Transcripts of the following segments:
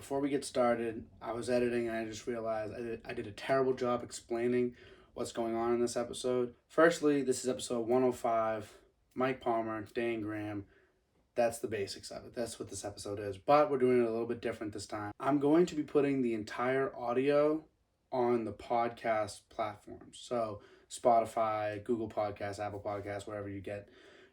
before we get started, I was editing and I just realized I did a terrible job explaining what's going on in this episode. Firstly, this is episode 105. Mike Palmer, Dan Graham. That's the basics of it. That's what this episode is. But we're doing it a little bit different this time. I'm going to be putting the entire audio on the podcast platforms. So Spotify, Google Podcasts, Apple Podcasts, wherever you get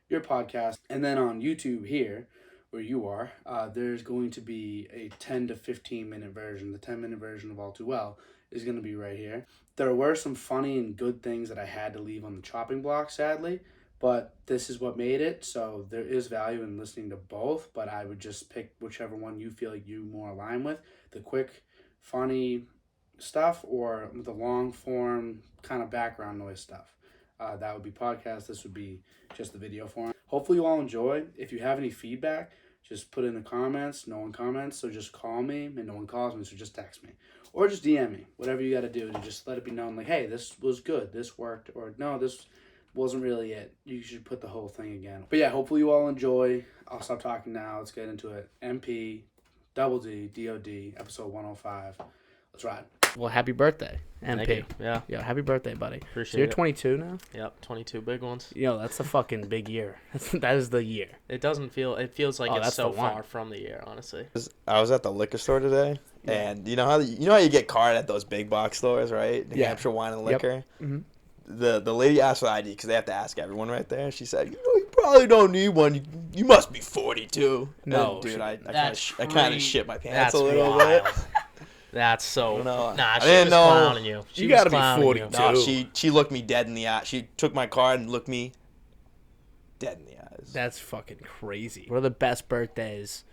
your podcast. And then on YouTube here, where you are, there's going to be a 10 to 15 minute version. The 10-minute version of All Too Well is going to be right here. There were some funny and good things that I had to leave on the chopping block, sadly, but this is what made it. So there is value in listening to both, but I would just pick whichever one you feel like you more align with. The quick, funny stuff or the long form kind of background noise stuff. That would be podcast. This would be just the video form. Hopefully you all enjoy. If you have any feedback, just put it in the comments. No one comments, so just call me, and no one calls me, so just text me. Or just DM me. Whatever you got to do to just let it be known, like, hey, this was good, this worked, or no, this wasn't really it. You should put the whole thing again. But yeah, hopefully you all enjoy. I'll stop talking now. Let's get into it. MP, Double D, DOD, episode 105. Let's ride. Well, happy birthday, MP. Thank you. Yeah, happy birthday, buddy. appreciate So you're it. 22 now? Yep, 22 big ones. Yo, that's a fucking big year. That is the year. It feels like Oh, it's that's so the one. far from the year, honestly. I was at the liquor store today, and you know how you get carded at those big box stores, right? New Yeah. Hampshire Wine and Yep. Liquor. Mm-hmm. The lady asked for ID because they have to ask everyone right there. She said, you probably don't need one. You must be 42. No, And, dude, I That's kind of shit my pants That's a little wild. bit. That's so. No, Nah, I she didn't was know. clowning you. She You was gotta be clowning 42. you. No, she looked me dead in the eye. She took my card and looked me dead in the eyes. That's fucking crazy. What are the best birthdays?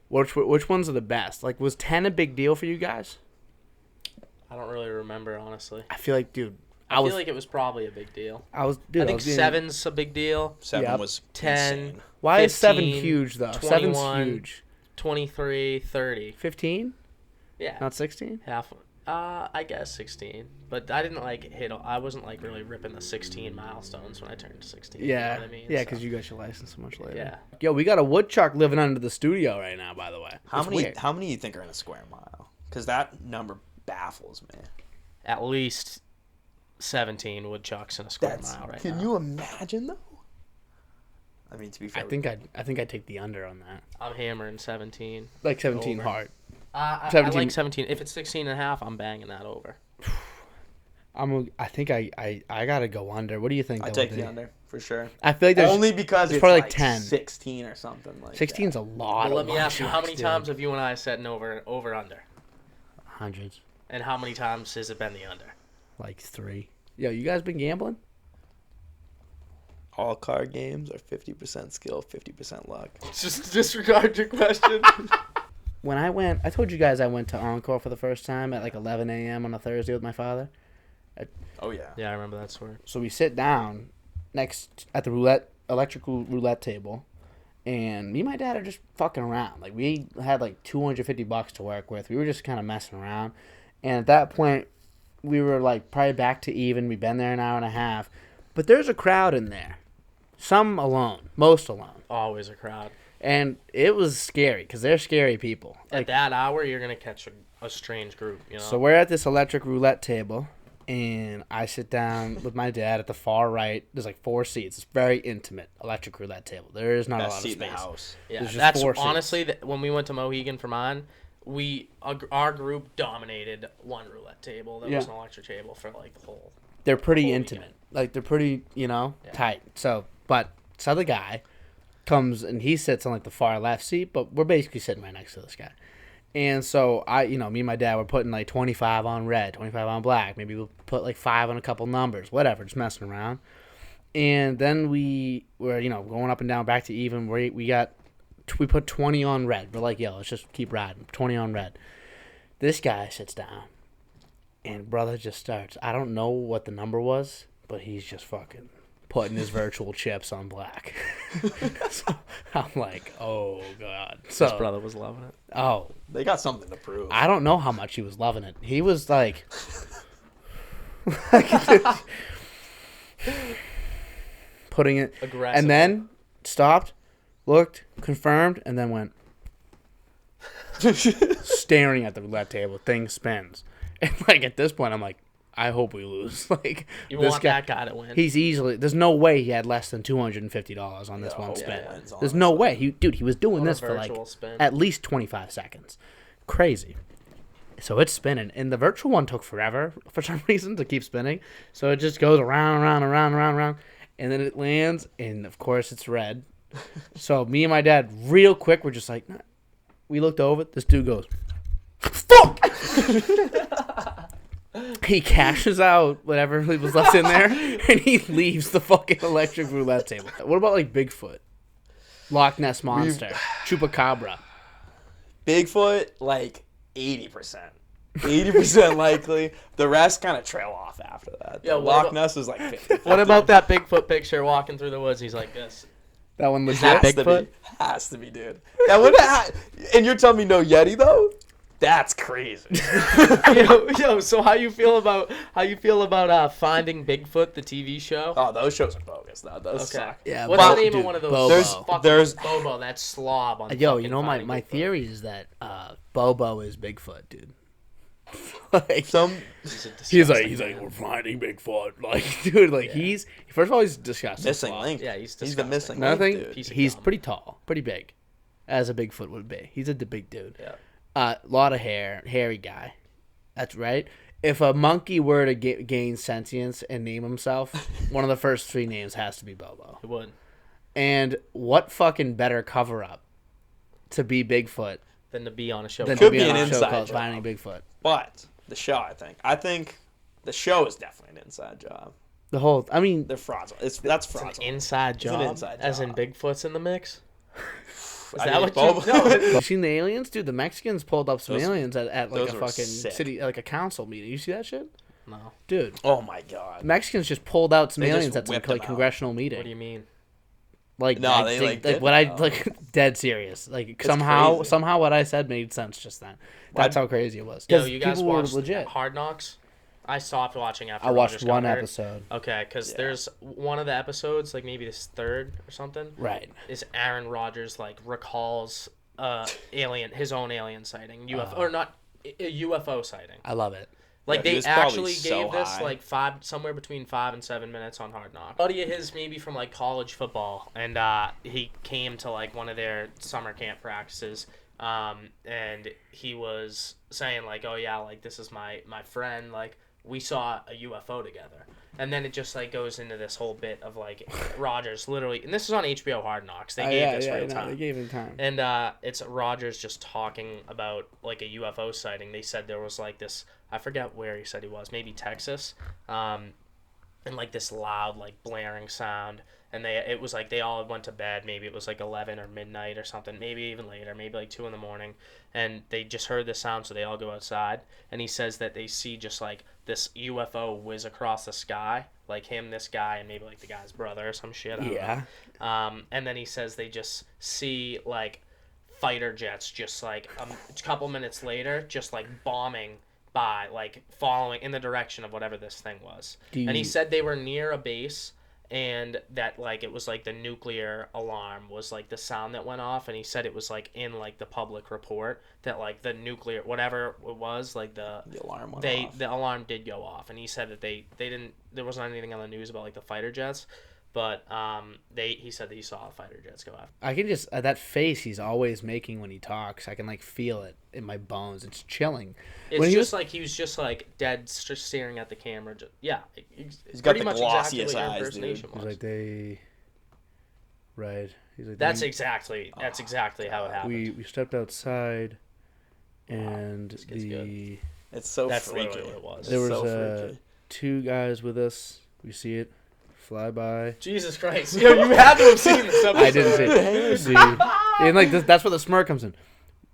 Which ones are the best? Like, was 10 a big deal for you guys? I don't really remember, honestly. I feel like, dude, I feel like it was probably a big deal. I I think being- 7's a big deal. 7 Yep. was 10. insane. Why is 7 15, huge, though? 21. 7's huge. 23, 30. 15? Yeah. Not 16? Half. I guess 16. But I didn't I wasn't really ripping the 16 milestones when I turned 16. Yeah. You know what I mean? Yeah, So, because you got your license so much later. Yeah. Yo, we got a woodchuck living under the studio right now, by the way. How It's many? weird. How many do you think are in a square mile? Because that number baffles me. At least 17 woodchucks in a square mile right Can now. you imagine though? I mean, to be fair, I think I'd take the under on that. I'm hammering 17. Like 17 Over. hard. I 17. like 17. If it's 16 and a half, I'm banging that over. I think I gotta go under. What do you think? I that take would the be? under for sure. I feel like there's Only because it's probably like like 10. 16 or something like 16's a lot. Well, let of me ask you, how many woodchucks, times dude. have you and I said an over under? Hundreds, And how many times has it been the under? like 3. Yo, you guys been gambling? All card games are 50% skill, 50% luck. Just disregard your question. When I told you guys I went to Encore for the first time at like 11 a.m. on a Thursday with my father. Oh yeah. Yeah, I remember that story. So we sit down next at the electrical roulette table, and me and my dad are just fucking around. Like, we had like $250 to work with. We were just kind of messing around, and at that point, we were like probably back to even. We'd been there an hour and a half, but there's a crowd in there, some alone, most alone, Always a crowd. and it was scary because they're scary people. At that hour, you're going to catch a strange group, you know? So we're at this electric roulette table, and I sit down with my dad at the far right. There's like 4 seats. It's very intimate electric roulette table. There is not a Best lot of seat in the space. house. yeah, there's just that's 4 seats. honestly, when we went to Mohegan for mine, our group dominated one roulette table that was Yeah. an electric table for like the whole. They're pretty whole intimate. weekend. Like, they're pretty, Yeah. tight. So, but this other guy comes, and he sits on like the far left seat, but we're basically sitting right next to this guy. And so me and my dad were putting like 25 on red, 25 on black. Maybe we'll put like 5 on a couple numbers, whatever, just messing around. And then we were, going up and down, back to even. We put 20 on red. We're like, yo, let's just keep riding. 20 on red. This guy sits down, and brother just starts. I don't know what the number was, but he's just fucking putting his virtual chips on black. So I'm like, oh god. So His brother was loving it. oh, They got something to prove. I don't know how much he was loving it. He was like, putting it, Aggressive. and then stopped, looked, confirmed, and then went. staring at the roulette table. Thing spins. And, like, at this point, I'm like, I hope we lose. Like, You this want guy, that guy to win. he's easily, there's no way he had less than $250 on this Yeah, one hope spin. he wins, There's no honestly. way. He was doing On a this for, like, virtual spin. at least 25 seconds. Crazy. So it's spinning. And the virtual one took forever for some reason to keep spinning. So it just goes around, around, around, around, around. And then it lands, and, of course, it's red. So me and my dad, real quick, we're just like, nah. We looked over. This dude goes, fuck! He cashes out whatever was left in there, and he leaves the fucking electric roulette table. What about, like, Bigfoot? Loch Ness Monster? Chupacabra? Bigfoot, like 80%. 80% likely. The rest kind of trail off after that. Yeah, The what Loch about- Ness is like 50. What about that Bigfoot picture walking through the woods? He's like this. That one legit? Has Bigfoot? has to be, dude. That would and you're telling me no Yeti though? That's crazy. yo, so how you feel about Finding Bigfoot, the TV show? Oh, those shows are bogus. Though. Those Okay. suck. Yeah, What's Bo- the name dude, of one of those? Bobo. There's- Bobo, that slob on. Yo, fucking you know, my Finding Bigfoot. theory is that Bobo is Bigfoot, dude. Like, Some he's like, we're finding Bigfoot. Like, dude, like, he's, first of all, he's disgusting. missing link. Yeah, he's the disgusting. missing Another link, thing, dude. Piece of he's gum. pretty tall, pretty big, as a Bigfoot would be. He's a big dude. Yeah. Lot of hair, hairy guy. That's right. If a monkey were to gain sentience and name himself, one of the first three names has to be Bobo. It would. And what fucking better cover up to be Bigfoot Than to be on a show. than Could to be be on an a show inside called job. Finding Bigfoot? But the show, I think the show is definitely an inside job. The whole, I mean, They're fraudulent. That's It's an fraudulent. inside an job. inside As in job. Bigfoot's in the mix. Is I that mean, what Bobo- you know? you seen the aliens, dude? The Mexicans pulled up some Those- aliens at like those a were fucking sick. city, like a council meeting. You see that shit, No. dude? Oh my god. Mexicans just pulled out some They just aliens at some whipped like them out. congressional meeting. What do you mean? Like, No, I they, think, like, like did what I that. like dead serious. Like It's somehow crazy. what I said made sense just then. That's how crazy it was. Yo, 'Cause you guys people were watched legit. Hard Knocks? I stopped watching after I watched Rodgers one got hurt. episode. Okay, because Yeah. there's one of the episodes, like maybe this third or something, Right. is Aaron Rodgers like recalls his own alien sighting, UFO or not a UFO sighting. I love it. Like Yeah, he they was probably actually so gave this high. like somewhere between 5 and 7 minutes on Hard Knocks. Buddy of his maybe from like college football, and he came to like one of their summer camp practices, and he was saying like, oh yeah, like this is my friend, like we saw a UFO together, and then it just like goes into this whole bit of like Rogers literally, and this is on HBO Hard Knocks. They gave this real time. They gave him time. And it's Rogers just talking about like a UFO sighting. They said there was like this, I forget where he said he was, maybe Texas, and like this loud like blaring sound. And it was like they all went to bed. Maybe it was like 11 or midnight or something. Maybe even later. Maybe like 2 in the morning. And they just heard this sound, so they all go outside. And he says that they see just like this UFO whiz across the sky, like him, this guy, and maybe like the guy's brother or some shit. I don't know. Yeah. And then he says they just see like fighter jets just like a couple minutes later just like bombing by, like following in the direction of whatever this thing was. And he said they were near a base, and that like it was like the nuclear alarm was like the sound that went off, and he said it was like in like the public report that like the nuclear whatever it was, like the alarm went off. the alarm did go off. And he said that they didn't, there wasn't anything on the news about like the fighter jets, but he said that he saw fighter jets go off. I can just that face he's always making when he talks. I can like feel it in my bones. It's chilling. It's When he just was- like he was just like dead, just staring at the camera. He's got pretty the much exactly glossiest what your eyes, dude. impersonation He's was. like they. Right. He's like That's they- exactly how it happened. we stepped outside, and This gets good. It's so That's freaky. literally what it was. It's there was so freaky. 2 guys with us. We see it fly by. Jesus Christ! Yo, you had to have seen this episode. I didn't see it. We see, and like that's where the smirk comes in.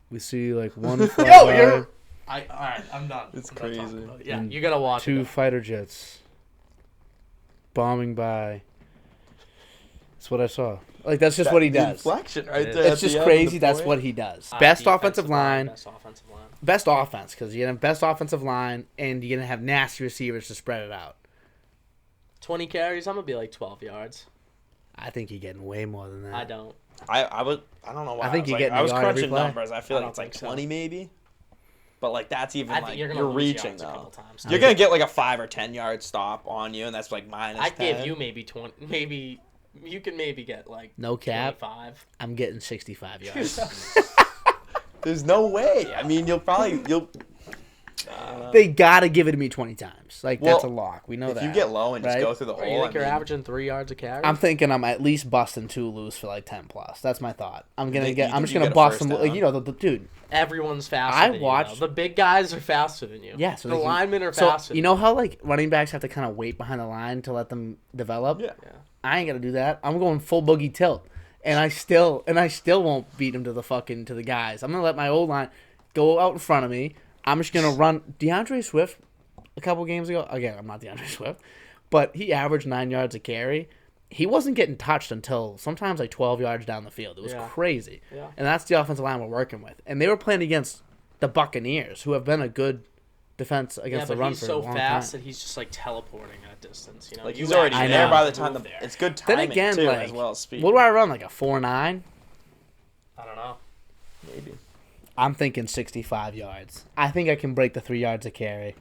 We see like one fly Yo, by, you're. All right, I'm done. It's I'm done talking crazy. about it. Yeah, And you gotta watch 2 it. fighter jets bombing by. That's what I saw. Like that's just what he The does. inflection right It there. is. It's just crazy. That's what he does. Best offensive line, Best offensive line. best offense because you're gonna have best offensive line, and you're gonna have nasty receivers to spread it out. 20 carries. I'm gonna be like 12 yards. I think you're getting way more than that. I don't. I don't know why. I think you're getting I was a yard every crunching play. numbers. I feel I like don't it's like think so. 20 maybe. But like that's even I like think you're, you're gonna lose reaching yards a though. couple times. You're gonna get like a 5 or 10 yard stop on you, and that's like minus. I'd 10. give you maybe 20. Maybe you can maybe get like No cap. 25. I'm getting 65 yards. There's no way. I mean, you'll. They gotta give it to me 20 times. Like Well, that's a lock. We know if that. you get low and just right? go through the Or hole, you think I you're mean, averaging 3 yards a carry? I'm thinking I'm at least busting 2 loose for like 10 plus. That's my thought. I'm think just you gonna get a bust first them. Like, down? you know, the dude. Everyone's faster I than watched- you, though. The big guys are faster than you. Yeah, so the they can- linemen are So faster you than know how like running backs have to kind of wait behind the line to let them develop. Yeah. I ain't gonna do that. I'm going full boogie tilt, and I still won't beat him to the guys. I'm gonna let my old line go out in front of me. I'm just gonna run DeAndre Swift. A couple games ago, again, I'm not DeAndre Swift, but he averaged 9 yards a carry. He wasn't getting touched until sometimes like 12 yards down the field. It was Yeah. crazy, Yeah. and that's the offensive line we're working with. And they were playing against the Buccaneers, who have been a good defense Yeah, against but the run he's for so a long fast time. that he's just like teleporting that distance. You know, Like You he's already I actually know. there by the have to time move there. it's good Then timing again, too, like, as well as speed. what do I run, like a 4.9? I don't know. Maybe. I'm thinking 65 yards. I think I can break the 3 yards a carry.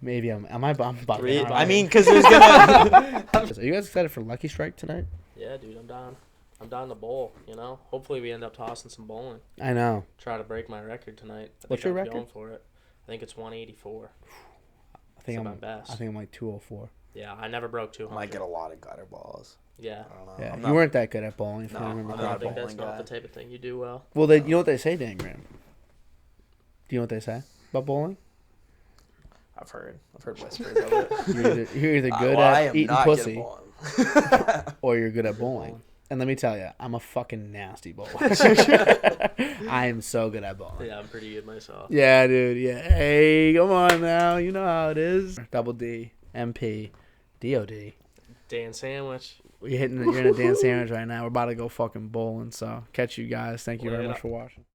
Maybe I'm bugging out. I mean, because there's gonna. Are you guys excited for Lucky Strike tonight? Yeah, dude, I'm down. I'm down to bowl. You know, hopefully we end up tossing some bowling. I know. Try to break my record tonight. What's your I'm record? Going for it. I think it's 184. I think It's my I'm. best. I think I'm like 204. Yeah, I never broke 200. Might get a lot of gutter balls. Yeah. I don't know. Yeah, I'm you not- weren't that good at bowling. If No, you remember I'm I not don't correctly. think that's bowling not guy. the type of thing you do well. Well, you know what they say, Dan Graham? Do you know what they say about bowling? I've heard whispers of it. You're either good I at am eating not good at pussy bowling. or you're good at bowling. And let me tell you, I'm a fucking nasty bowler. I am so good at bowling. Yeah, I'm pretty good myself. Yeah, dude. Yeah. Hey, come on now. You know how it is. Double D, MP, DOD. Dan Sandwich. You're in a Dan sandwich right now. We're about to go fucking bowling. So catch you guys. Thank you very Later. much for watching.